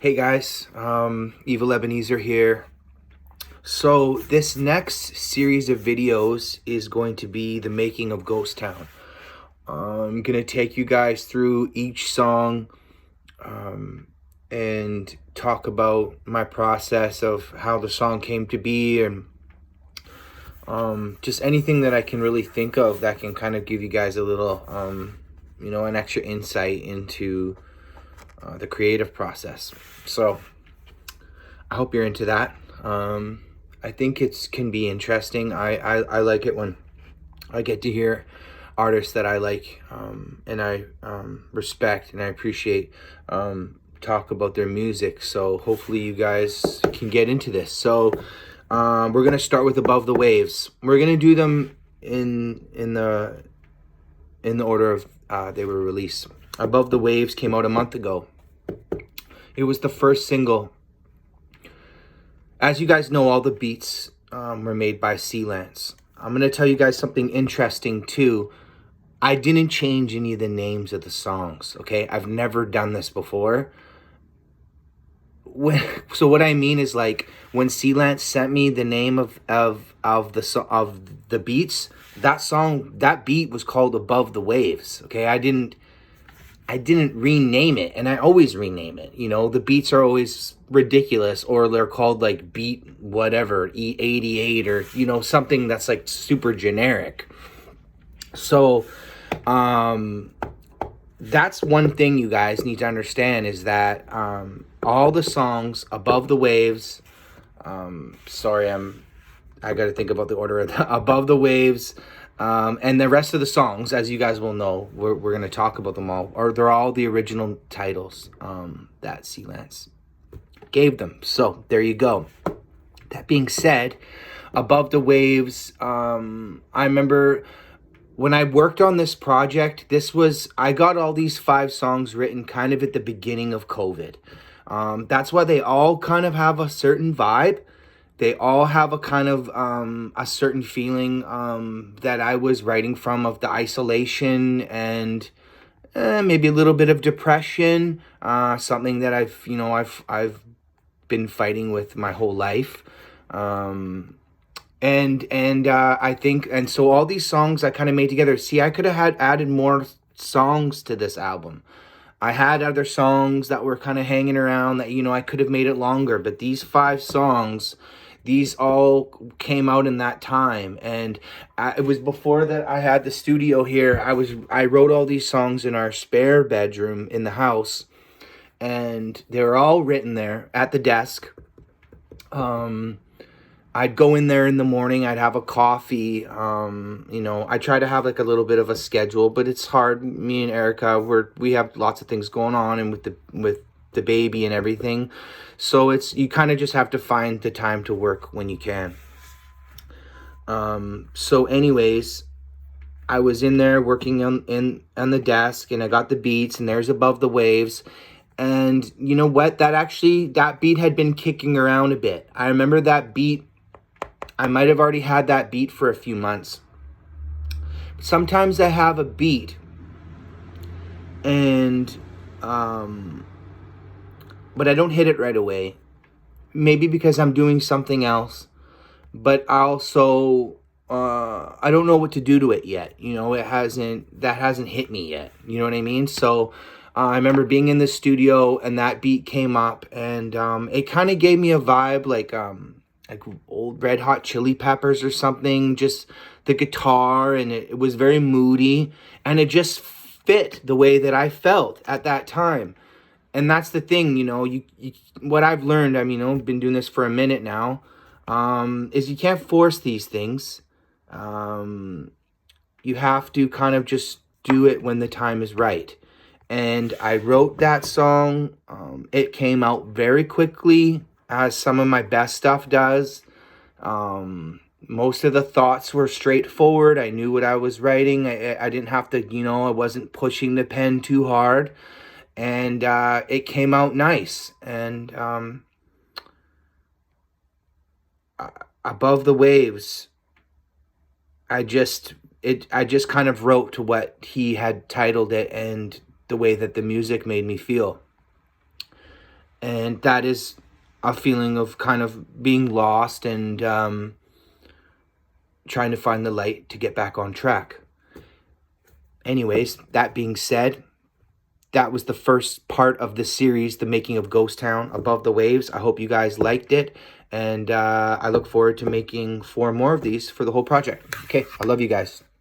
Hey guys, Evil Ebenezer here. So this next series of videos is going to be the making of Ghost Town. I'm gonna take you guys through each song and talk about my process of how the song came to be, and just anything that I can really think of that can kind of give you guys a little, an extra insight into the creative process. So I hope you're into that. I think it can be interesting. I like it when I get to hear artists that I like, and I respect and I appreciate, talk about their music. So hopefully you guys can get into this. So we're gonna start with Above the Waves. We're gonna do them in the order of they were released. Above the Waves came out a month ago. It was the first single. As you guys know, all the beats were made by Sealance. I'm going to tell you guys something interesting too. I didn't change any of the names of the songs, okay? I've never done this before. So what I mean is, like, when Sealance sent me the name of the beats, that beat was called Above the Waves, okay? I didn't rename it, and I always rename it. You know, the beats are always ridiculous, or they're called like beat whatever, E88, or something that's like super generic. So that's one thing you guys need to understand, is that all the songs Above the Waves, I got to think about the order of Above the Waves, and the rest of the songs, as you guys will know, we're going to talk about them all, or they're all the original titles that Sealance gave them. So there you go. That being said, Above the Waves, I remember when I worked on this project, I got all these 5 songs written kind of at the beginning of COVID. That's why they all kind of have a certain vibe. They all have a kind of a certain feeling that I was writing from, of the isolation and maybe a little bit of depression, something that I've been fighting with my whole life. I think, and so all these songs I kind of made together. See, I could have had added more songs to this album. I had other songs that were kind of hanging around that, I could have made it longer, but these 5 songs, these all came out in that time. And it was before that I had the studio here. I wrote all these songs in our spare bedroom in the house, and they were all written there at the desk. I'd go in there in the morning, I'd have a coffee, I try to have like a little bit of a schedule, but it's hard. Me and Erica, we have lots of things going on, and with the baby and everything. So you kind of just have to find the time to work when you can. So anyways, I was in there working on the desk, and I got the beats, and there's Above the Waves. And you know what? That beat had been kicking around a bit. I remember that beat. I might have already had that beat for a few months. Sometimes I have a beat, and but I don't hit it right away. Maybe because I'm doing something else, but also I don't know what to do to it yet. That hasn't hit me yet. You know what I mean? So I remember being in the studio, and that beat came up, and it kind of gave me a vibe like old Red Hot Chili Peppers or something. Just the guitar, and it was very moody, and it just fit the way that I felt at that time. And that's the thing, what I've learned, I've been doing this for a minute now, is you can't force these things. You have to kind of just do it when the time is right. And I wrote that song. It came out very quickly, as some of my best stuff does. Most of the thoughts were straightforward. I knew what I was writing. I didn't have to, I wasn't pushing the pen too hard. And it came out nice. And Above the Waves, I just kind of wrote to what he had titled it, and the way that the music made me feel. And that is a feeling of kind of being lost and trying to find the light to get back on track. Anyways, that being said, that was the first part of the series, the making of Ghost Town, Above the Waves. I hope you guys liked it, and I look forward to making 4 more of these for the whole project. Okay, I love you guys.